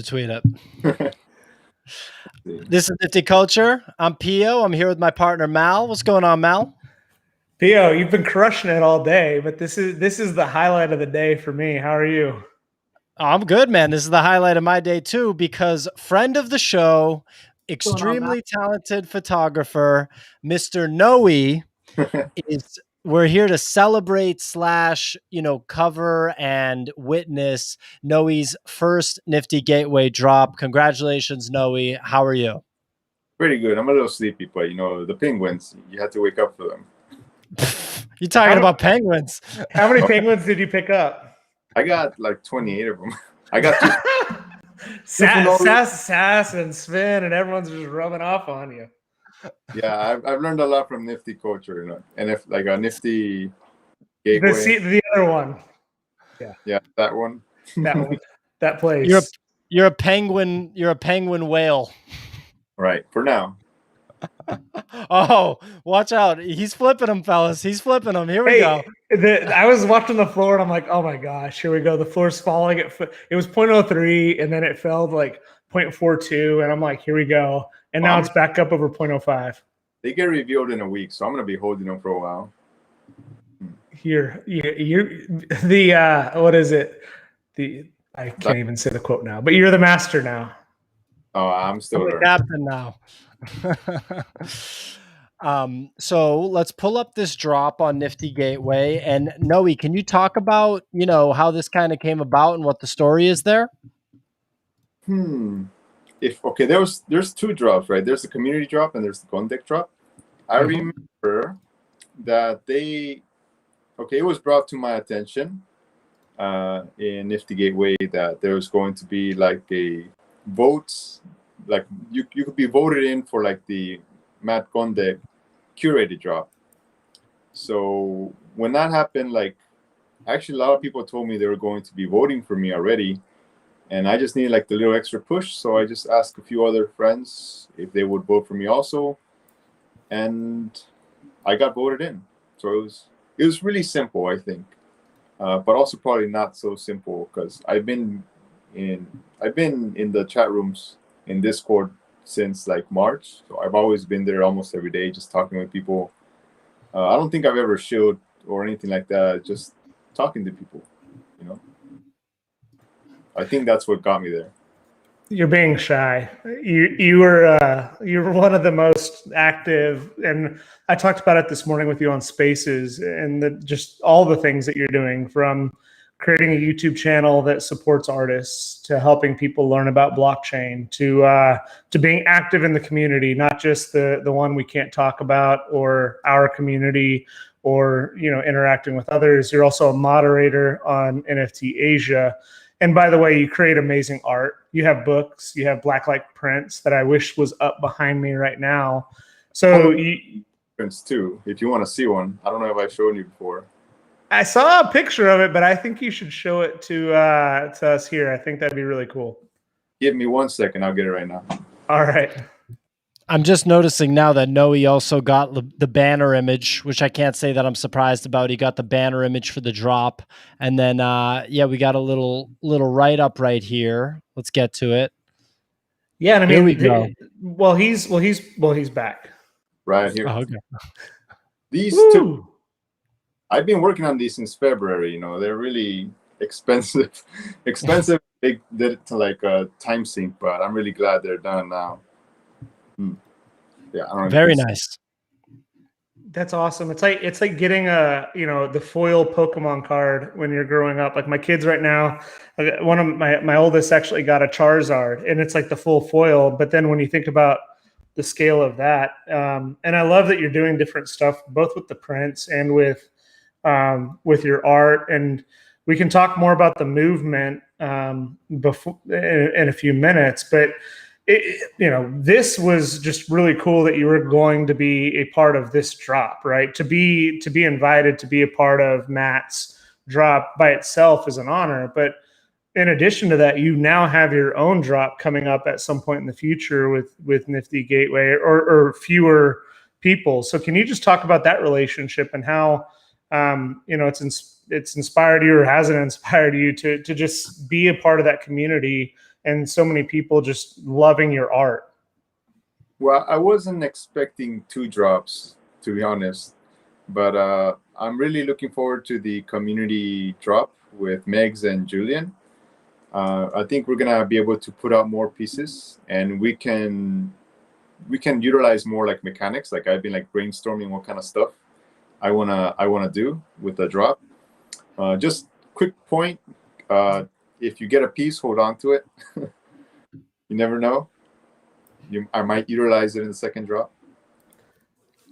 Tweet it. This is Nifty Culture. I'm Pio. I'm here with my partner Mal. What's going on, Mal? Pio, you've been crushing it all day, but this is the highlight of the day for me. How are you? I'm good, man. This is the highlight of my day too, because friend of the show, extremely talented photographer, Mr. Noe, is we're here to celebrate / cover and witness Noe's first Nifty Gateway drop. Congratulations, Noe. How are you? Pretty good. I'm a little sleepy, but the penguins, you have to wake up for them. You're talking about penguins. How many penguins did you pick up? I got like 28 of them. I got Sass and Sven, and everyone's just rubbing off on you. Yeah, I've learned a lot from Nifty Culture, and if like a Nifty Gateway. The other one. Yeah, that one. That one. That place. You're a penguin. You're a penguin whale. Right, for now. Oh, watch out. He's flipping them, fellas. He's flipping them. Here we go. I was watching the floor, and I'm like, oh, my gosh. Here we go. The floor's falling. It was 0.03, and then it fell to like 0.42, and I'm like, here we go. And now it's back up over 0.05. They get revealed in a week, so I'm going to be holding them for a while. You're what is it? I can't even say the quote now, but you're the master now. Oh, I'm still the captain now. So let's pull up this drop on Nifty Gateway. And Noe, can you talk about, how this kind of came about and what the story is there? There's two drops, right? There's the community drop and there's the Gondek drop. I remember that it was brought to my attention in Nifty Gateway that there was going to be like a votes, like you could be voted in for like the Matt Gondek curated drop. So when that happened, actually a lot of people told me they were going to be voting for me already, and I just needed like the little extra push. So I just asked a few other friends if they would vote for me also, and I got voted in. So it was really simple, I think, but also probably not so simple because I've been in the chat rooms in Discord since like March, so I've always been there almost every day, just talking with people. I don't think I've ever shilled or anything like that. Just talking to people, I think that's what got me there. You're being shy. You were one of the most active, and I talked about it this morning with you on Spaces, and just all the things that you're doing, from creating a YouTube channel that supports artists to helping people learn about blockchain to being active in the community, not just the one we can't talk about or our community or interacting with others. You're also a moderator on NFT Asia. And by the way, you create amazing art. You have books, you have blacklight prints that I wish was up behind me right now. So prints too, if you want to see one. I don't know if I've shown you before. I saw a picture of it, but I think you should show it to us here. I think that'd be really cool. Give me 1 second. I'll get it right now. All right. I'm just noticing now that Noe also got the banner image, which I can't say that I'm surprised about. He got the banner image for the drop. And then, we got a little write-up right here. Let's get to it. Yeah, and I mean, here we go. Well, he's back. Right here. Oh, okay. These two. I've been working on these since February. They're really expensive. They did it to like a time sink, but I'm really glad they're done now. Yeah, I don't know. Very nice. That's awesome. It's like getting the foil Pokemon card when you're growing up. Like my kids right now, one of my oldest actually got a Charizard, and it's like the full foil. But then when you think about the scale of that, and I love that you're doing different stuff, both with the prints and with your art, and we can talk more about the movement before in a few minutes. But this was just really cool that you were going to be a part of this drop, right? To be invited to be a part of Matt's drop by itself is an honor. But in addition to that, you now have your own drop coming up at some point in the future with Nifty Gateway or fewer people. So can you just talk about that relationship and how it's inspired you, or has it inspired you to just be a part of that community and so many people just loving your art? Well, I wasn't expecting 2 drops, to be honest, but I'm really looking forward to the community drop with Megs and Julian. I think we're gonna be able to put out more pieces, and we can utilize more like mechanics. Like I've been like brainstorming what kind of stuff I wanna do with the drop. Just quick point: if you get a piece, hold on to it. You never know. I might utilize it in the second drop.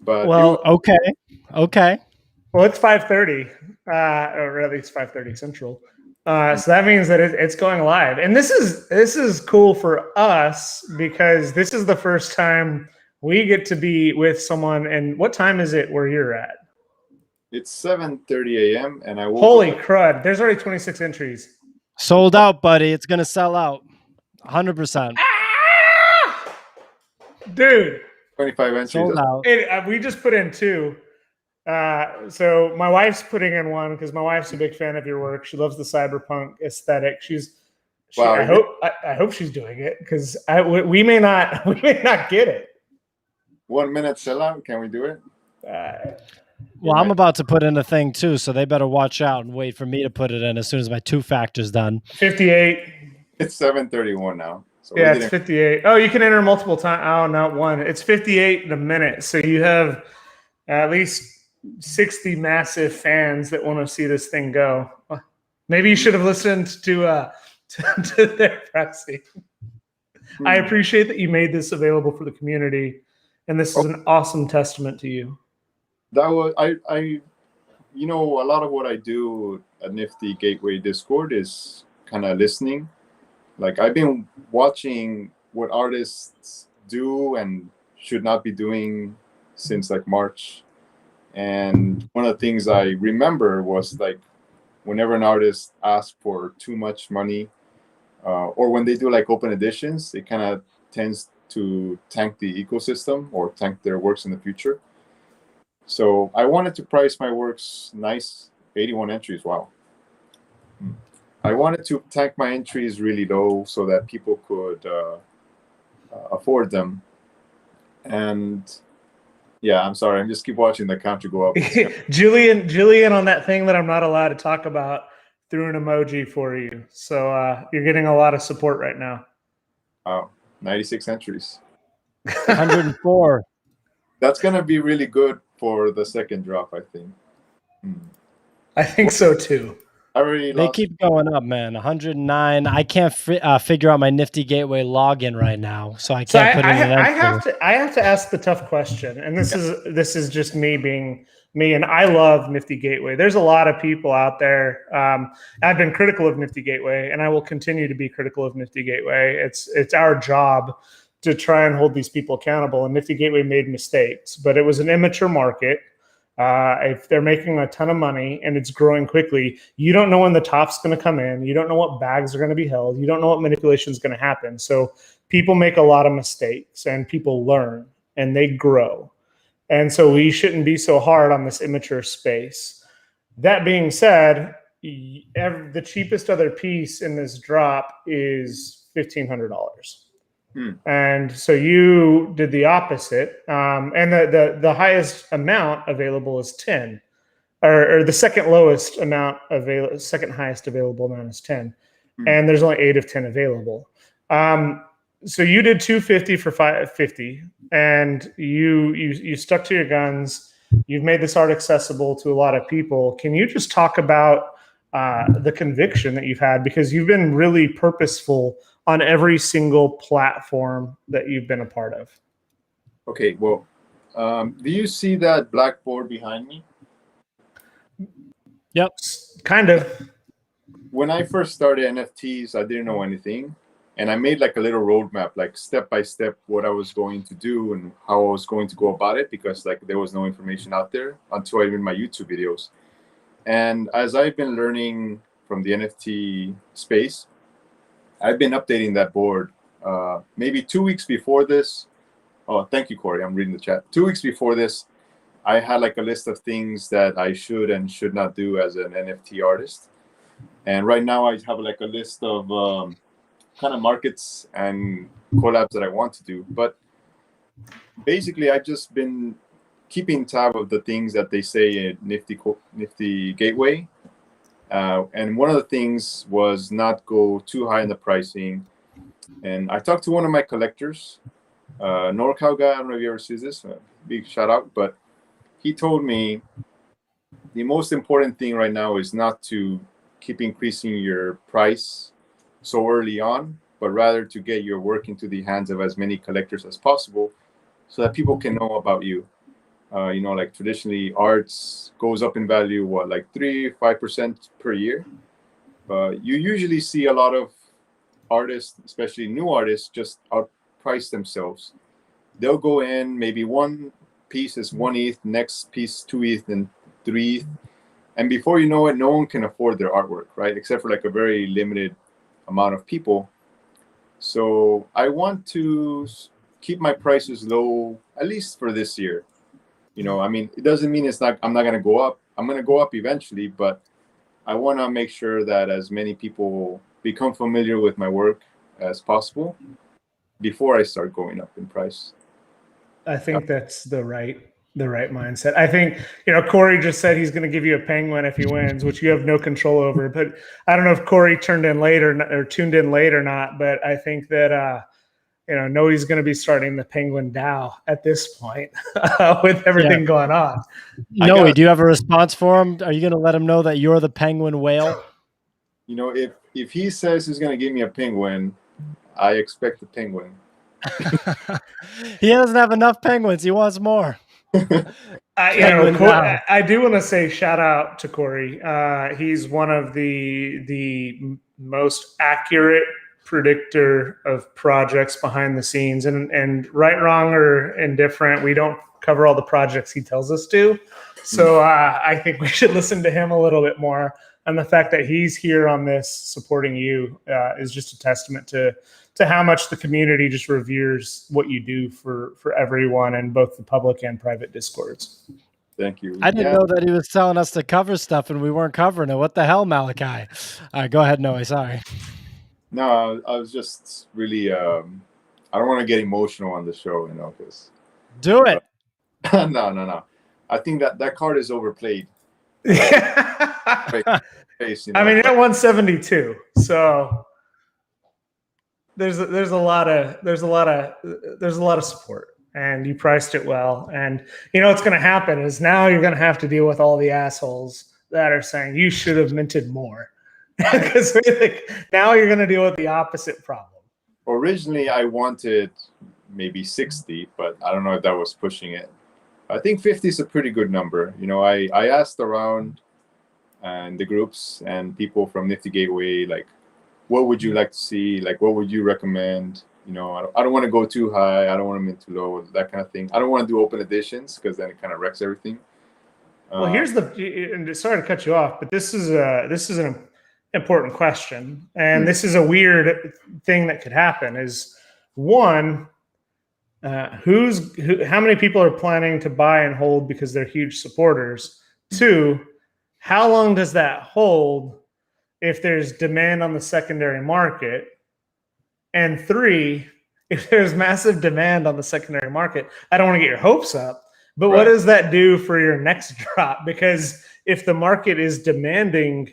But Well, okay. Well, it's 5:30, or at least 5:30 Central. So that means that it's going live, and this is cool for us because this is the first time we get to be with someone. And what time is it where you're at? it's 7:30 a.m. and I woke Holy up. crud! There's already 26 entries. Sold out, buddy. It's gonna sell out. 100%. Dude, 25 entries. Sold out. we just put in 2. So my wife's putting in 1 because my wife's a big fan of your work. She loves the cyberpunk aesthetic. Wow, I hope she's doing it because we may not get it. 1 minute sellout. Can we do it? Well, I'm about to put in a thing too, so they better watch out and wait for me to put it in as soon as my 2 factor's done. 58. It's 7:31 now. So Yeah, it's 58. Oh, you can enter multiple times. Oh, not 1. It's 58 in a minute. So you have at least 60 massive fans that want to see this thing go. Maybe you should have listened to their pressing. I appreciate that you made this available for the community, and this is an awesome testament to you. That was I a lot of what I do at Nifty Gateway Discord is kind of listening. Like I've been watching what artists do and should not be doing since like March. And one of the things I remember was like whenever an artist asks for too much money, or when they do like open editions, it kind of tends to tank the ecosystem or tank their works in the future. So I wanted to price my works nice, 81 entries. Wow. I wanted to tank my entries really low so that people could afford them. And yeah, I'm sorry. I'm just keep watching the counter go up. Julian on that thing that I'm not allowed to talk about threw an emoji for you. So you're getting a lot of support right now. Wow, 96 entries. 104. That's going to be really good for the second drop, I think. I think so too. They keep going up, man. 109. I can't figure out my Nifty Gateway login right now, so I can't put in an entry. I have to ask the tough question, and this is just me being me, and I love Nifty Gateway. There's a lot of people out there. I've been critical of Nifty Gateway, and I will continue to be critical of Nifty Gateway. It's our job to try and hold these people accountable, and Nifty Gateway made mistakes, but it was an immature market. If they're making a ton of money and it's growing quickly, you don't know when the top's going to come in. You don't know what bags are going to be held. You don't know what manipulation is going to happen. So people make a lot of mistakes and people learn and they grow. And so we shouldn't be so hard on this immature space. That being said, the cheapest other piece in this drop is $1,500. And so you did the opposite, and the highest amount available is 10, or the second lowest amount available, second highest available amount is 10, and there's only 8 of 10 available. So you did 250 for 550, and you stuck to your guns. You've made this art accessible to a lot of people. Can you just talk about the conviction that you've had, because you've been really purposeful on every single platform that you've been a part of? Okay, well, do you see that blackboard behind me? Yep, kind of. When I first started NFTs, I didn't know anything. And I made like a little roadmap, like step by step, what I was going to do and how I was going to go about it, because like there was no information out there until I did my YouTube videos. And as I've been learning from the NFT space, I've been updating that board. Maybe 2 weeks before this. Oh, thank you, Corey. I'm reading the chat. 2 weeks before this, I had like a list of things that I should and should not do as an NFT artist. And right now I have like a list of kind of markets and collabs that I want to do. But basically, I've just been keeping tab of the things that they say in Nifty Gateway. And one of the things was not go too high in the pricing. And I talked to one of my collectors, NorCal guy. I don't know if you ever see this. Big shout out. But he told me the most important thing right now is not to keep increasing your price so early on, but rather to get your work into the hands of as many collectors as possible so that people can know about you. Like traditionally arts goes up in value, like 3-5% per year. But you usually see a lot of artists, especially new artists, just outprice themselves. They'll go in, maybe one piece is 1 ETH, next piece 2 ETH, and 3 ETH. And before you know it, no one can afford their artwork, right? Except for like a very limited amount of people. So I want to keep my prices low, at least for this year. I mean, it doesn't mean I'm not going to go up. I'm going to go up eventually, but I want to make sure that as many people become familiar with my work as possible before I start going up in price. I think that's the right mindset. I think, Corey just said he's going to give you a penguin if he wins, which you have no control over. But I don't know if Corey tuned in late or not. But I think that Noe's going to be starting the Penguin DAO at this point with everything going on. Noe, do you have a response for him? Are you going to let him know that you're the penguin whale? If he says he's going to give me a penguin, I expect a penguin. He doesn't have enough penguins. He wants more. I do want to say shout out to Corey. He's one of the most accurate predictor of projects behind the scenes, and right, wrong, or indifferent, we don't cover all the projects he tells us to. So I think we should listen to him a little bit more. And the fact that he's here on this supporting you is just a testament to how much the community just reveres what you do for everyone in both the public and private Discords. Thank you. I didn't know that he was telling us to cover stuff and we weren't covering it. What the hell, Malachi? All right, go ahead, Noe. Sorry. No, I was just really, I don't want to get emotional on the show, because. Do it. No. I think that card is overplayed. Face, I mean, you're at 172, so there's a lot of support, and you priced it well. And what's going to happen is now you're going to have to deal with all the assholes that are saying you should have minted more, because now you're going to deal with the opposite problem. Originally, I wanted maybe 60, but I don't know if that was pushing it. I think 50 is a pretty good number. I asked around and the groups and people from Nifty Gateway, like, what would you like to see? Like, what would you recommend? I don't want to go too high. I don't want to mint too low, that kind of thing. I don't want to do open editions because then it kind of wrecks everything. Well, here's and sorry to cut you off, but this is an important question. And this is a weird thing that could happen is, one, how many people are planning to buy and hold because they're huge supporters? Two, how long does that hold if there's demand on the secondary market? And three, if there's massive demand on the secondary market, I don't want to get your hopes up, but What does that do for your next drop? Because if the market is demanding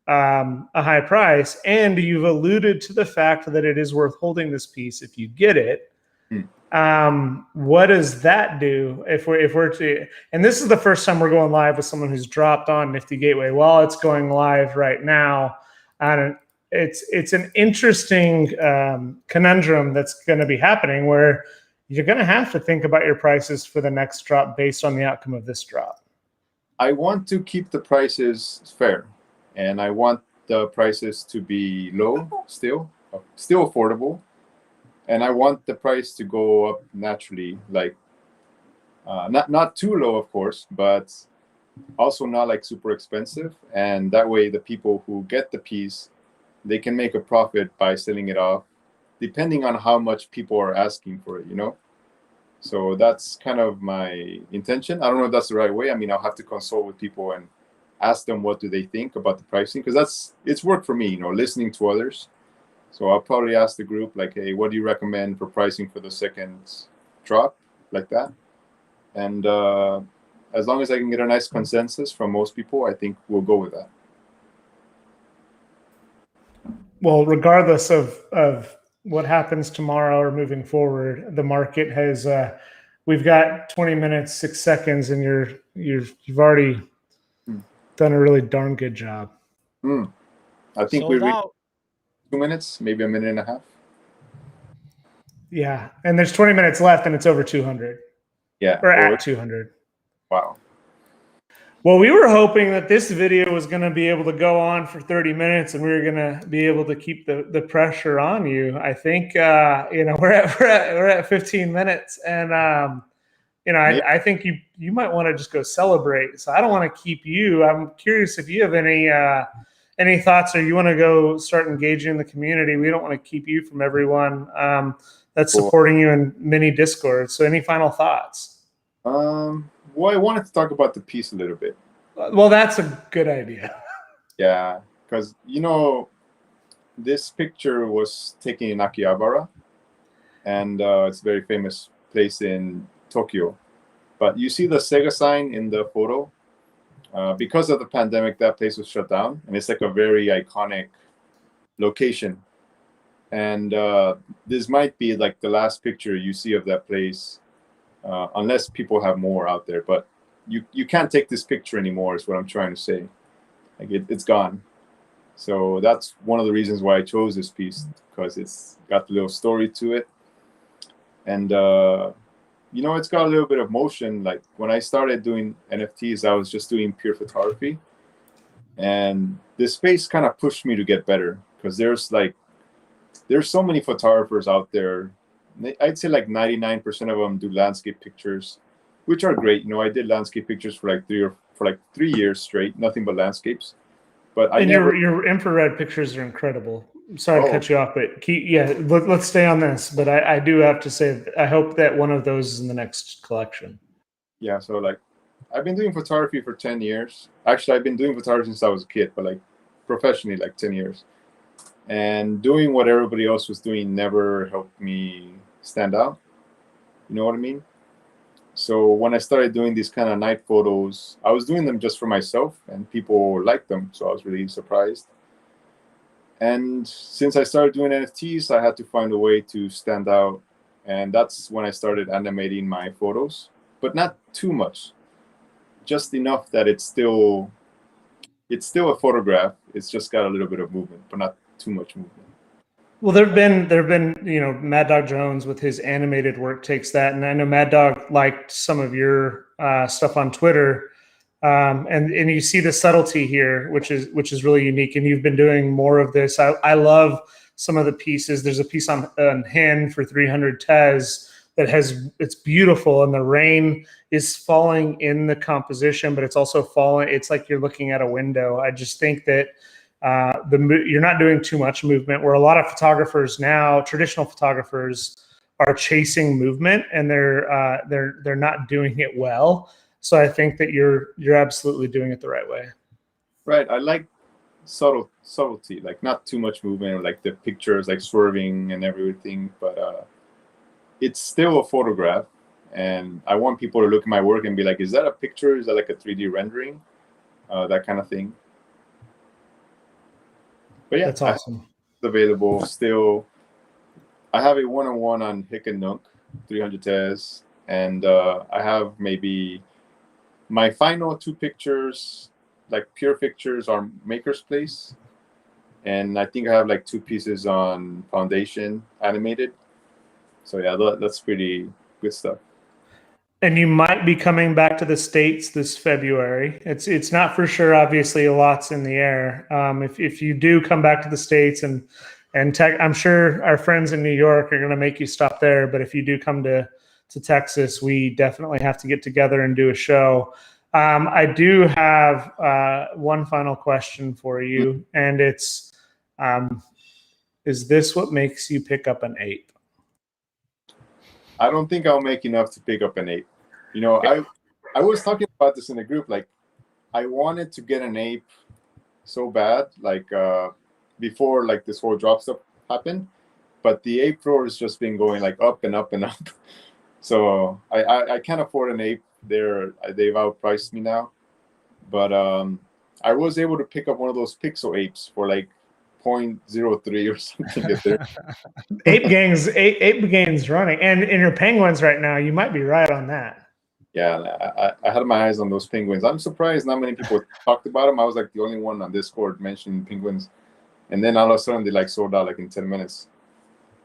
a high price, and you've alluded to the fact that it is worth holding this piece if you get it, what does that do if we're to? And this is the first time we're going live with someone who's dropped on Nifty Gateway while it's going live right now, and it's an interesting conundrum that's going to be happening where you're going to have to think about your prices for the next drop based on the outcome of this drop. I want to keep the prices fair, and I want the prices to be low, still affordable. And I want the price to go up naturally, like not too low, of course, but also not like super expensive. And that way, the people who get the piece, they can make a profit by selling it off, depending on how much people are asking for it. So that's kind of my intention. I don't know if that's the right way. I mean, I'll have to consult with people and ask them what do they think about the pricing, because it's work for me. Listening to others. So I'll probably ask the group like, hey, what do you recommend for pricing for the second drop, like that? And as long as I can get a nice consensus from most people, I think we'll go with that. Well, regardless of what happens tomorrow or moving forward, the market has. We've got 20 minutes, 6 seconds, and you've already done a really darn good job. I think Sold we reached out. 2 minutes, maybe a minute and a half. Yeah, and there's 20 minutes left, and it's over 200. Yeah, or at 200. Wow. Well, we were hoping that this video was going to be able to go on for 30 minutes, and we were going to be able to keep the pressure on you. I think we're at 15 minutes, and I think you might want to just go celebrate. So I don't want to keep you. I'm curious if you have any thoughts, or you want to go start engaging the community. We don't want to keep you from everyone that's supporting you in mini Discord. So any final thoughts? Well, I wanted to talk about the piece a little bit. Well, that's a good idea. Yeah, because this picture was taken in Akihabara, and it's a very famous place in Tokyo. But you see the Sega sign in the photo. Because of the pandemic, that place was shut down, and it's like a very iconic location. And this might be like the last picture you see of that place, unless people have more out there. But you can't take this picture anymore, is what I'm trying to say. Like it's gone. So that's one of the reasons why I chose this piece, because it's got a little story to it. And it's got a little bit of motion. Like when I started doing NFTs, I was just doing pure photography. And this space kind of pushed me to get better, because there's so many photographers out there. I'd say like 99% of them do landscape pictures, which are great. I did landscape pictures for like 3 years straight, nothing but landscapes. But your infrared pictures are incredible. I'm sorry to cut you off, but let's stay on this. But I do have to say, I hope that one of those is in the next collection. Yeah, so like I've been doing photography for 10 years. Actually, I've been doing photography since I was a kid, but like professionally, like 10 years. And doing what everybody else was doing never helped me stand out. You know what I mean? So when I started doing these kind of night photos, I was doing them just for myself, and people liked them. So I was really surprised. And since I started doing NFTs, I had to find a way to stand out. And that's when I started animating my photos, but not too much, just enough that it's still a photograph. It's just got a little bit of movement, but not too much movement. Well, there've been Mad Dog Jones with his animated work takes that, and I know Mad Dog liked some of your stuff on Twitter, and you see the subtlety here, which is really unique. And you've been doing more of this. I love some of the pieces. There's a piece on Hen for 300 TIDES that it's beautiful, and the rain is falling in the composition, but it's also falling. It's like you're looking at a window. I just think that. You're not doing too much movement, where a lot of photographers now, traditional photographers, are chasing movement, and they're not doing it well. So I think that you're absolutely doing it the right way. Right. I like subtlety, like not too much movement, like the pictures like swerving and everything, but it's still a photograph, and I want people to look at my work and be like, is that a picture? Is that like a 3D rendering? That kind of thing. But yeah, that's awesome. It's available still. I have a one-on-one on Hick and Nook, 300 TIDES, and I have maybe my final 2 pictures, like pure pictures, are Maker's Place, and I think I have like 2 pieces on Foundation animated. So yeah, that's pretty good stuff. And you might be coming back to the States this February. It's not for sure. Obviously, a lot's in the air. If you do come back to the States and I'm sure our friends in New York are going to make you stop there. But if you do come to Texas, we definitely have to get together and do a show. I do have one final question for you, and it's, is this what makes you pick up an ape? I don't think I'll make enough to pick up an ape. I was talking about this in the group. Like, I wanted to get an ape so bad, like before like this whole drop stuff happened, but the ape floor has just been going like up and up and up. So I can't afford an ape. They've outpriced me now, but I was able to pick up one of those pixel apes for like 0.03 or something. At there. Ape Gang's running, and in your penguins right now, you might be right on that. Yeah, I had my eyes on those penguins. I'm surprised not many people talked about them. I was like the only one on Discord mentioning penguins, and then all of a sudden they like sold out like in 10 minutes.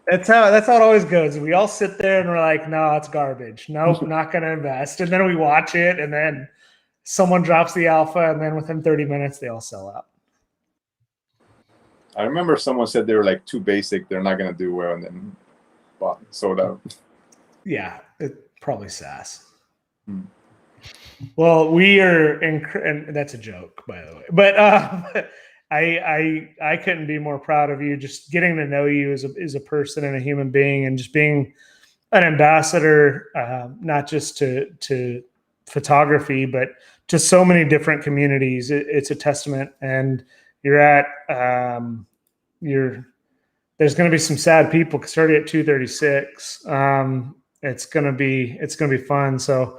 That's how it always goes. We all sit there and we're like, no, it's garbage. Nope, not gonna invest. And then we watch it, and then someone drops the alpha, and then within 30 minutes they all sell out. I remember someone said they were like too basic, they're not gonna do well, and then sold out. Yeah, it probably SaaS. Well, we are and that's a joke, by the way. But I couldn't be more proud of you. Just getting to know you as a person and a human being, and just being an ambassador, not just to photography, but to so many different communities. It's a testament. And you're at there's going to be some sad people starting at 236. It's going to be fun. So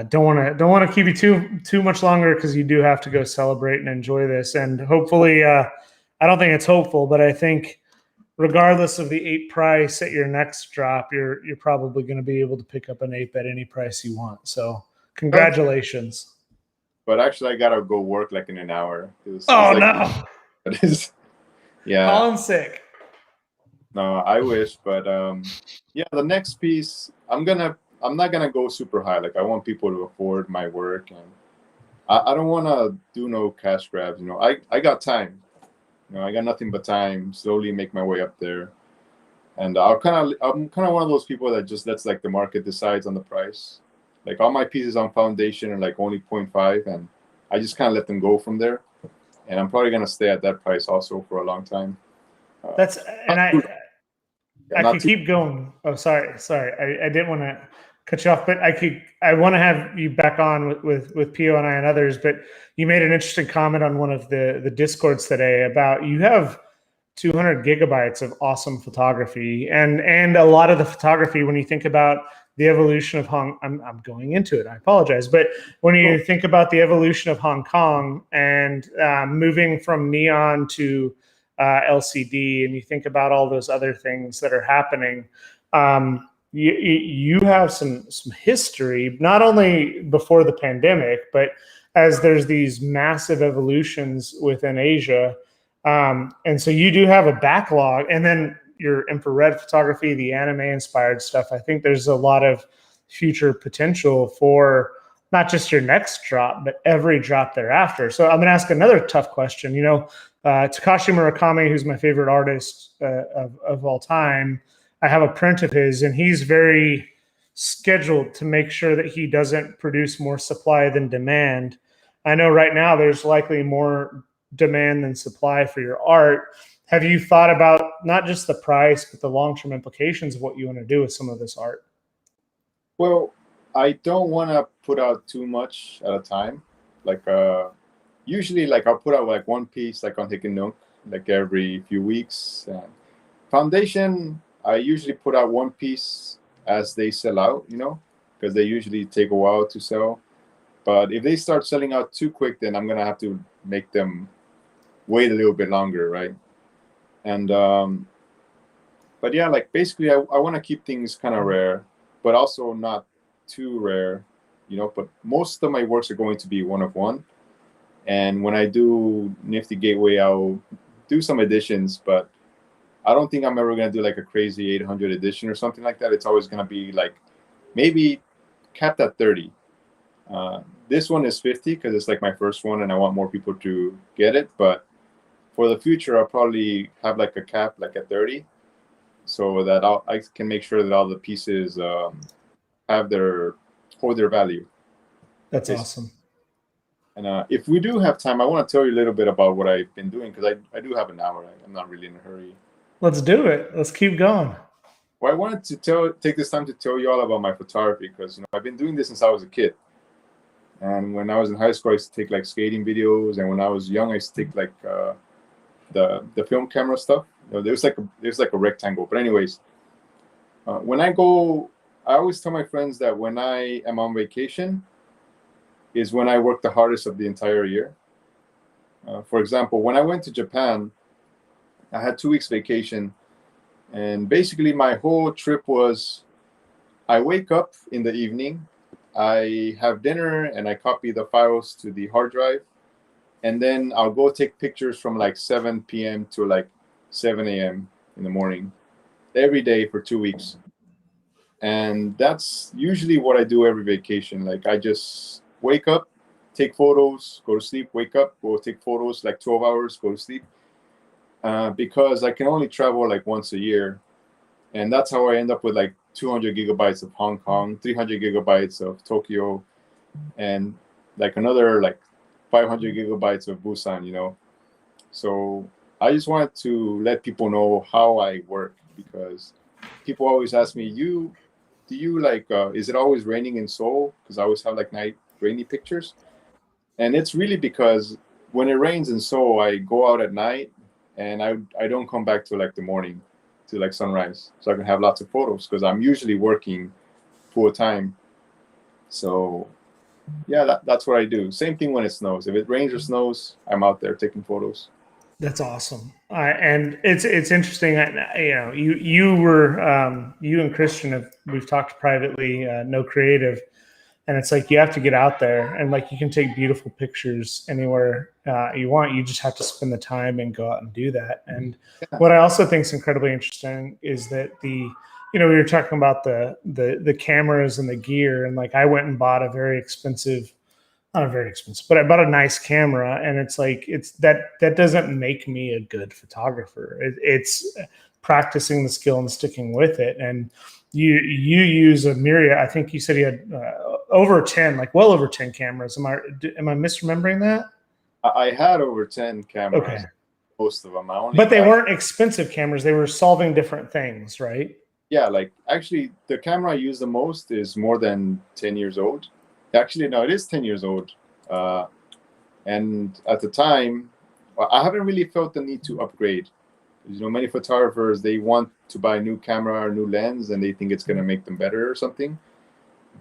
don't want to keep you too much longer, because you do have to go celebrate and enjoy this. And hopefully, I don't think it's hopeful, but I think regardless of the ape price at your next drop, you're probably going to be able to pick up an ape at any price you want. So congratulations. But actually, I gotta go work like in an hour. No! It is. Yeah. Calling sick. No, I wish, but yeah, the next piece, I'm not gonna go super high. Like, I want people to afford my work, and I don't want to do no cash grabs. I got time. I got nothing but time. Slowly make my way up there, and I'm kind of one of those people that just lets like the market decides on the price. Like, all my pieces on foundation are like only 0.5, and I just kind of let them go from there. And I'm probably gonna stay at that price also for a long time. I could keep going. Oh, sorry. I didn't want to cut you off, but I want to have you back on with Pio and I and others. But you made an interesting comment on one of the Discords today about you have 200 gigabytes of awesome photography, and a lot of the photography, when you think about the evolution of I'm going into it, I apologize, but when you think about the evolution of Hong Kong and moving from neon to LCD, and you think about all those other things that are happening, you have some history, not only before the pandemic, but as there's these massive evolutions within Asia. And so you do have a backlog, and then your infrared photography, the anime inspired stuff. I think there's a lot of future potential for not just your next drop, but every drop thereafter. So I'm going to ask another tough question. Takashi Murakami, who's my favorite artist of all time, I have a print of his, and he's very scheduled to make sure that he doesn't produce more supply than demand. I know right now there's likely more demand than supply for your art. Have you thought about not just the price, but the long-term implications of what you want to do with some of this art? Well, I don't want to put out too much at a time. Like, usually, like, I'll put out like one piece, like on Hikinuk, like every few weeks. And foundation, I usually put out one piece as they sell out, because they usually take a while to sell. But if they start selling out too quick, then I'm gonna have to make them wait a little bit longer, right? And but yeah, like, basically I want to keep things kind of rare, but also not too rare, but most of my works are going to be one of one. And when I do Nifty Gateway, I'll do some editions, but I don't think I'm ever going to do like a crazy 800 edition or something like that. It's always going to be like maybe capped at 30. This one is 50 because it's like my first one and I want more people to get it. But for the future, I'll probably have like a cap like at 30, so that I can make sure that all the pieces hold their value. That's awesome. And if we do have time, I want to tell you a little bit about what I've been doing, because I do have an hour. I'm not really in a hurry. Let's do it. Let's keep going. Well, I wanted to take this time to tell you all about my photography, because I've been doing this since I was a kid. And when I was in high school, I used to take like skating videos, and when I was young, I used to take like the film camera stuff, No, there's like a rectangle. But anyways, when I go, I always tell my friends that when I am on vacation is when I work the hardest of the entire year. For example, when I went to Japan, I had 2 weeks vacation, and basically my whole trip was I wake up in the evening, I have dinner, and I copy the files to the hard drive, and then I'll go take pictures from like 7 p.m. to like 7 a.m. in the morning every day for 2 weeks. And that's usually what I do every vacation. Like I just wake up, take photos, go to sleep, wake up, go take photos, like 12 hours, go to sleep. Because I can only travel like once a year. And that's how I end up with like 200 gigabytes of Hong Kong, 300 gigabytes of Tokyo, and like another like 500 gigabytes of Busan, you know. So I just wanted to let people know how I work, because people always ask me, do you like, is it always raining in Seoul? Because I always have like night rainy pictures. And it's really because when it rains in Seoul, I go out at night and I don't come back till like the morning, to like sunrise, so I can have lots of photos, because I'm usually working full time. So yeah, that's what I do. Same thing when it snows. If it rains or snows, I'm out there taking photos. That's awesome. And it's interesting. You know, you and Christian we've talked privately, No Creative, and it's like you have to get out there, and like you can take beautiful pictures anywhere you want. You just have to spend the time and go out and do that. And what I also think is incredibly interesting is that we were talking about the cameras and the gear, and like I went and bought a very expensive, not a very expensive, but I bought a nice camera, and it's like that doesn't make me a good photographer. It's practicing the skill and sticking with it. And you use a myriad. I think you said you had over 10, like well over 10 cameras. Am I misremembering that? I had over 10 cameras. Okay. Most of them. But they weren't expensive cameras. They were solving different things, right? Yeah, like actually the camera I use the most is more than 10 years old. Actually, no, it is 10 years old. And at the time, I haven't really felt the need to upgrade. You know, many photographers, they want to buy a new camera or new lens, and they think it's going to make them better or something.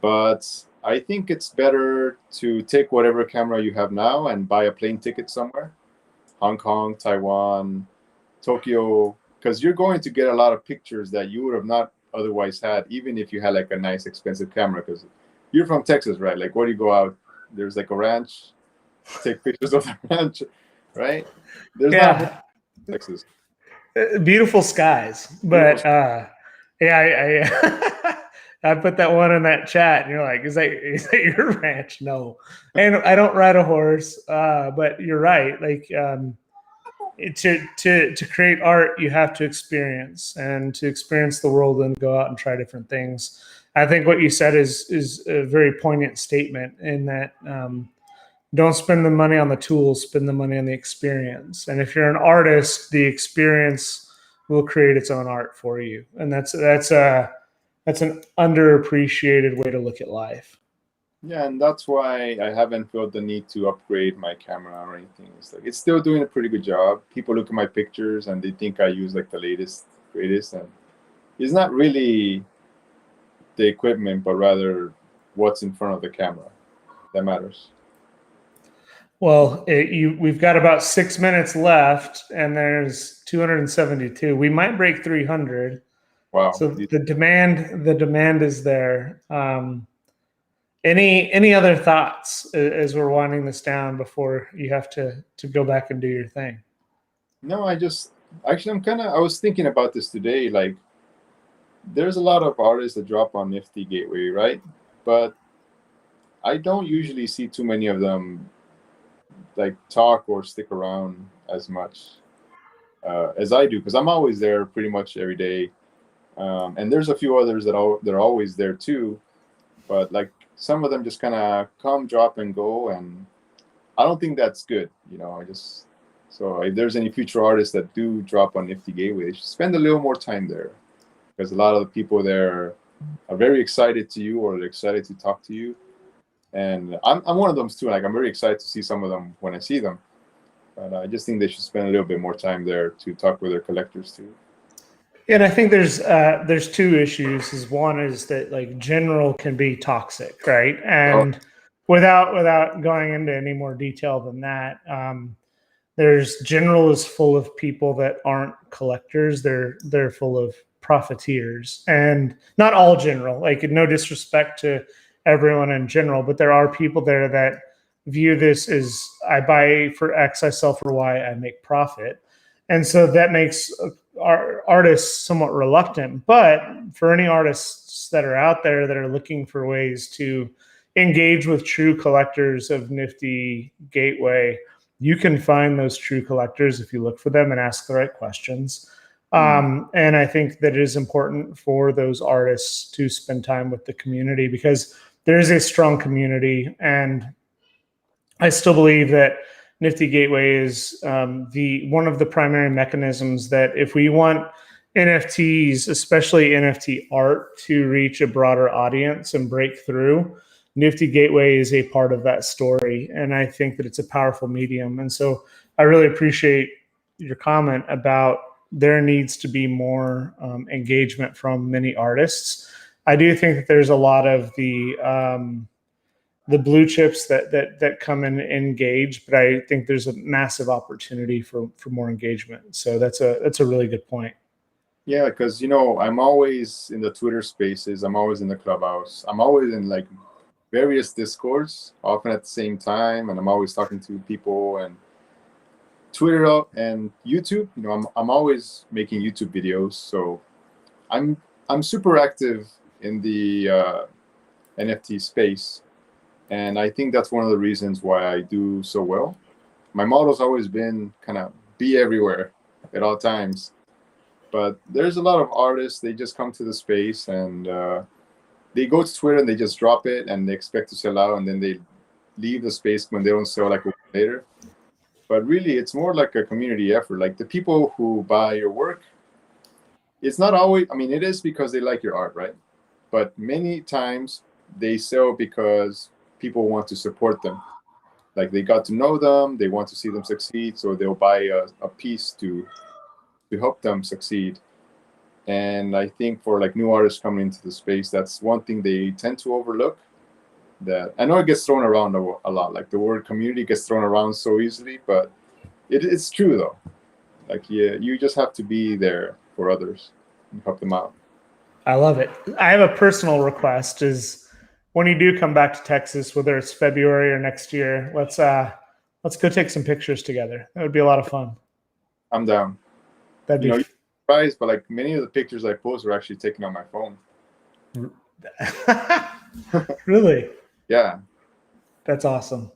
But I think it's better to take whatever camera you have now and buy a plane ticket somewhere. Hong Kong, Taiwan, Tokyo, because you're going to get a lot of pictures that you would have not otherwise had, even if you had like a nice expensive camera. Because you're from Texas, right? Like, where do you go out? There's like a ranch, take pictures of the ranch, right? There's not Texas. Beautiful skies, but I put that one in that chat, and you're like, is that your ranch? No, and I don't ride a horse, but you're right. Like to create art, you have to experience, and to experience the world and go out and try different things. I think what you said is a very poignant statement, in that don't spend the money on the tools, spend the money on the experience. And if you're an artist, the experience will create its own art for you. And that's an underappreciated way to look at life. Yeah, and that's why I haven't felt the need to upgrade my camera or anything. It's like it's still doing a pretty good job. People look at my pictures and they think I use like the latest, greatest, and it's not really the equipment, but rather what's in front of the camera that matters. Well, we've got about 6 minutes left, and there's 272. We might break 300. Wow! So the demand is there. Any other thoughts as we're winding this down before you have to go back and do your thing? No, I was thinking about this today. Like, there's a lot of artists that drop on Nifty Gateway, right? But I don't usually see too many of them like talk or stick around as much as I do, because I'm always there pretty much every day. And there's a few others that are always there too, but like some of them just kind of come, drop, and go, and I don't think that's good. You know, so if there's any future artists that do drop on Nifty Gateway, they should spend a little more time there, because a lot of the people there are very excited to you, or they're excited to talk to you. And I'm one of them too. Like, I'm very excited to see some of them when I see them. But I just think they should spend a little bit more time there to talk with their collectors too. And I think there's two issues. One is that like general can be toxic, right? And without going into any more detail than that, there's general is full of people that aren't collectors. They're full of profiteers, and not all general. Like no disrespect to everyone in general, but there are people there that view this as I buy for X, I sell for Y, I make profit, and so that makes our artists somewhat reluctant. But for any artists that are out there that are looking for ways to engage with true collectors of Nifty Gateway, you can find those true collectors if you look for them and ask the right questions. And I think that it is important for those artists to spend time with the community because there is a strong community. And I still believe that Nifty Gateway is one of the primary mechanisms that if we want NFTs, especially NFT art, to reach a broader audience and break through, Nifty Gateway is a part of that story. And I think that it's a powerful medium. And so I really appreciate your comment about there needs to be more engagement from many artists. I do think that there's a lot of the blue chips that come and engage, but I think there's a massive opportunity for more engagement. So that's a really good point. Yeah, because I'm always in the Twitter spaces, I'm always in the Clubhouse, I'm always in like various Discords, often at the same time, and I'm always talking to people and Twitter and YouTube. I'm always making YouTube videos, so I'm super active in the NFT space. And I think that's one of the reasons why I do so well. My motto's always been kind of be everywhere at all times. But there's a lot of artists, they just come to the space and they go to Twitter and they just drop it and they expect to sell out and then they leave the space when they don't sell like a week later. But really, it's more like a community effort. Like the people who buy your work, it's not always, it is because they like your art, right? But many times they sell because people want to support them. Like they got to know them, they want to see them succeed, so they'll buy a piece to help them succeed. And I think for like new artists coming into the space, that's one thing they tend to overlook. That I know it gets thrown around a lot, like the word community gets thrown around so easily, but it's true though. Like you just have to be there for others and help them out. I love it. I have a personal request is when you do come back to Texas, whether it's February or next year, let's go take some pictures together. That would be a lot of fun. I'm down. That'd be you're surprised, but like many of the pictures I post were actually taken on my phone. Really? Yeah. That's awesome.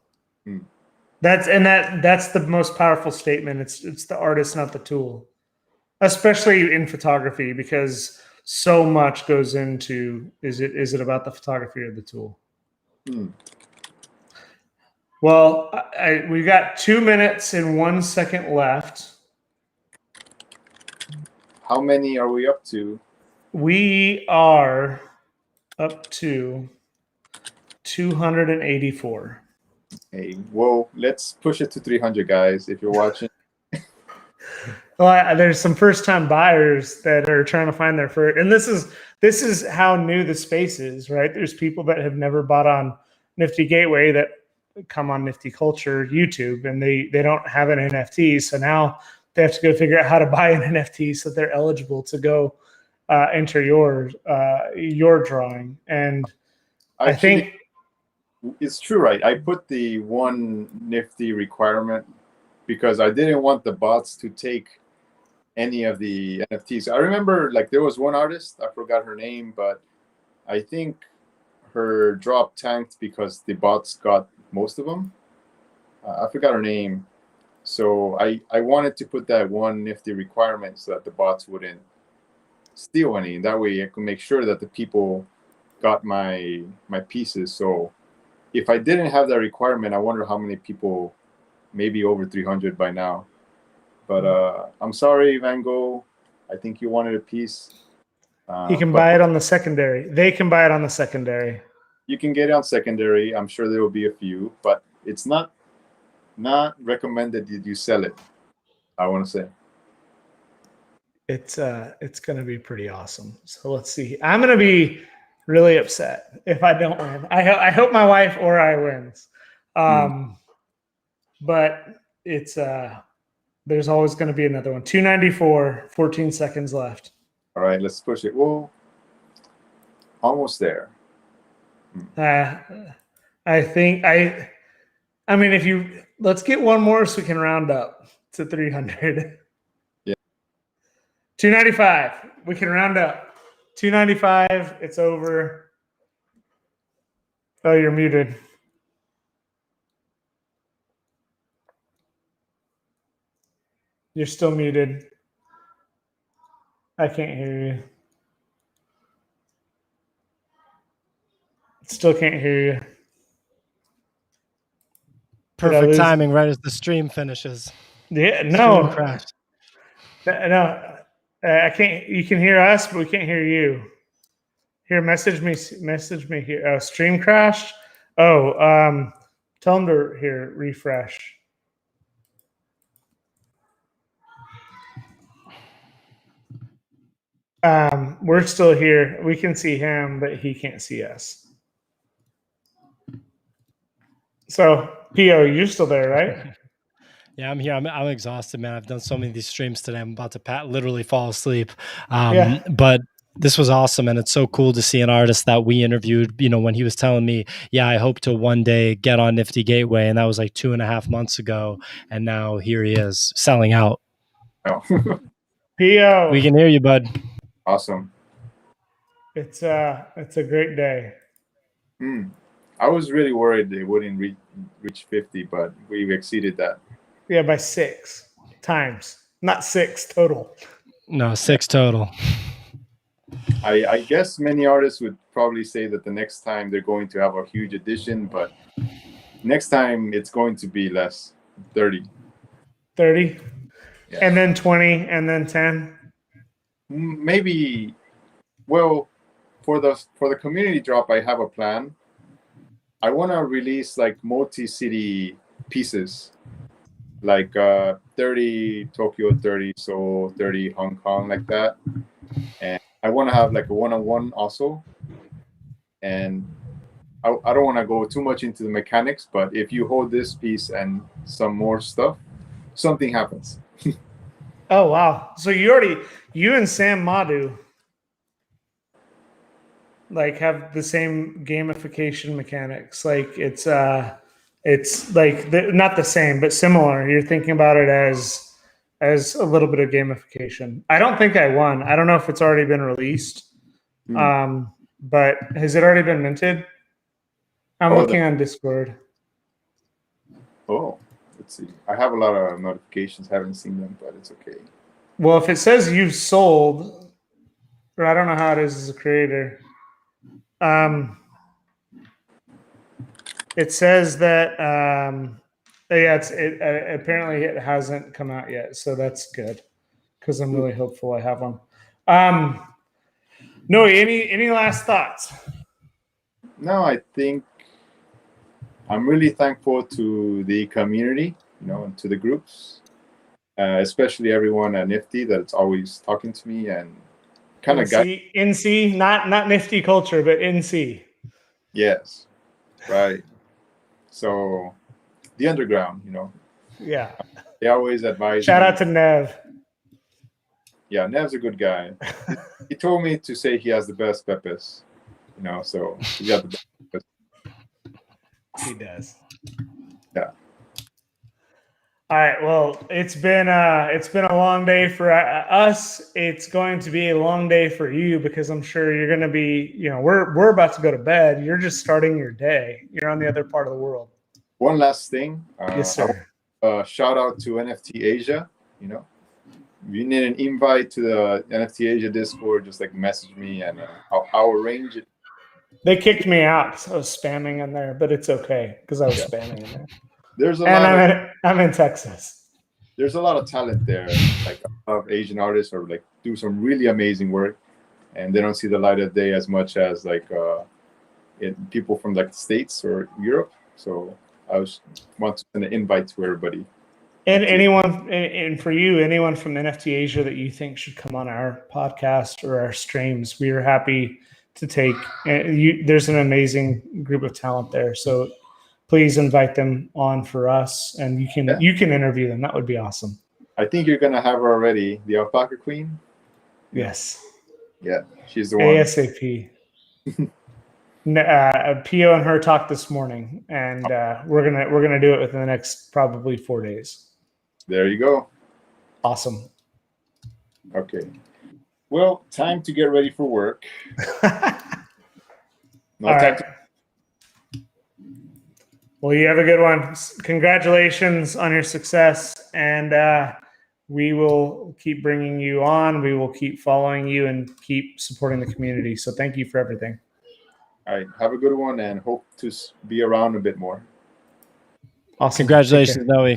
That's the most powerful statement. It's the artist, not the tool. Especially in photography, because so much goes into is it about the photography or the tool? Well, we've got 2 minutes and 1 second left. How many are we up to? We are up to 284. Hey, well, let's push it to 300, guys, if you're watching. Well, there's some first-time buyers that are trying to find their first, and this is how new the space is, right? There's people that have never bought on Nifty Gateway that come on Nifty Culture YouTube, and they don't have an NFT, so now they have to go figure out how to buy an NFT so they're eligible to go enter your drawing. And I think it's true, right? I put the one Nifty requirement because I didn't want the bots to take any of the NFTs. I remember like there was one artist, I forgot her name, but I think her drop tanked because the bots got most of them. I forgot her name. So I wanted to put that one Nifty requirement so that the bots wouldn't steal any. That way I could make sure that the people got my pieces. So if I didn't have that requirement, I wonder how many people, maybe over 300 by now. But I'm sorry, Van Gogh. I think you wanted a piece. You can buy it on the secondary. They can buy it on the secondary. You can get it on secondary. I'm sure there will be a few, but it's not not recommended that you sell it. I want to say It's gonna be pretty awesome. So let's see. I'm gonna be really upset if I don't win. I hope my wife or I wins. But it's there's always going to be another one. 294, 14 seconds left. All right, let's push it. Whoa, almost there. I think I mean, if you let's get one more so we can round up to 300. Yeah. 295. We can round up. 295. It's over. Oh, you're muted. You're still muted. I can't hear you. Still can't hear you. Perfect timing, right as the stream finishes. Yeah, no. Stream crashed. No, I can't. You can hear us, but we can't hear you. Here, message me here. Stream crashed. Oh, tell them to here refresh. We're still here. We can see him, but he can't see us. So, P.O., you're still there, right? Yeah, I'm here. I'm exhausted, man. I've done so many of these streams today. I'm about to literally fall asleep. But this was awesome, and it's so cool to see an artist that we interviewed, you know, when he was telling me, yeah, I hope to one day get on Nifty Gateway, and that was like 2.5 months ago, and now here he is selling out. Oh. P.O. We can hear you, bud. Awesome. It's a great day. I was really worried they wouldn't reach 50, but we've exceeded that. Yeah, by 6 times, not 6 total. No, 6 total. I guess many artists would probably say that the next time they're going to have a huge addition, but next time it's going to be less, 30. 30? Yeah. And then 20, and then 10? Maybe, well, for the community drop, I have a plan. I want to release like multi-city pieces, like 30 Tokyo, 30 Seoul, 30 Hong Kong, like that. And I want to have like a one-on-one also. And I don't want to go too much into the mechanics, but if you hold this piece and some more stuff, something happens. Oh, wow. So you and Sam Madhu like have the same gamification mechanics. Like it's like not the same, but similar. You're thinking about it as a little bit of gamification. I don't think I won. I don't know if it's already been released. But has it already been minted? I'm looking on Discord. Oh, let's see. I have a lot of notifications. Haven't seen them, but it's okay. Well, if it says you've sold, or I don't know how it is as a creator. It says that apparently it hasn't come out yet, so that's good because I'm really hopeful I have one. Noe, any last thoughts? No, I think I'm really thankful to the community, you know, and to the groups, especially everyone at Nifty that's always talking to me and kind of NC, not Nifty culture, but NC. Yes, right. So the underground, you know. Yeah. They always advise. Shout out to Nev. Yeah, Nev's a good guy. He told me to say he has the best pepes, you know. So he got the best pepes. He does. Yeah. All right. Well, it's been a long day for us. It's going to be a long day for you because I'm sure you're going to be, you know, we're about to go to bed. You're just starting your day. You're on the other part of the world. One last thing. Yes, sir. Shout out to NFT Asia. You know, if you need an invite to the NFT Asia Discord, just like message me and I'll arrange it. They kicked me out because I was spamming in there, but it's okay because I was spamming in there. There's a and lot I'm in Texas. There's a lot of talent there. Like a lot of Asian artists or like do some really amazing work, and they don't see the light of day as much as like people from like the States or Europe. So want to send an invite to everybody. And anyone, and for you, anyone from NFT Asia that you think should come on our podcast or our streams, we are happy to take. There's an amazing group of talent there, so please invite them on for us, and you can interview them. That would be awesome. I think you're gonna have her already, the Alpaca Queen. Yes. Yeah, she's the one. ASAP. Pio and her talked this morning, and we're gonna do it within the next probably 4 days. There you go. Awesome. Okay. Well, time to get ready for work. Well, you have a good one. Congratulations on your success, and we will keep bringing you on. We will keep following you and keep supporting the community. So thank you for everything. All right. Have a good one, and hope to be around a bit more. Awesome. Congratulations, Noe.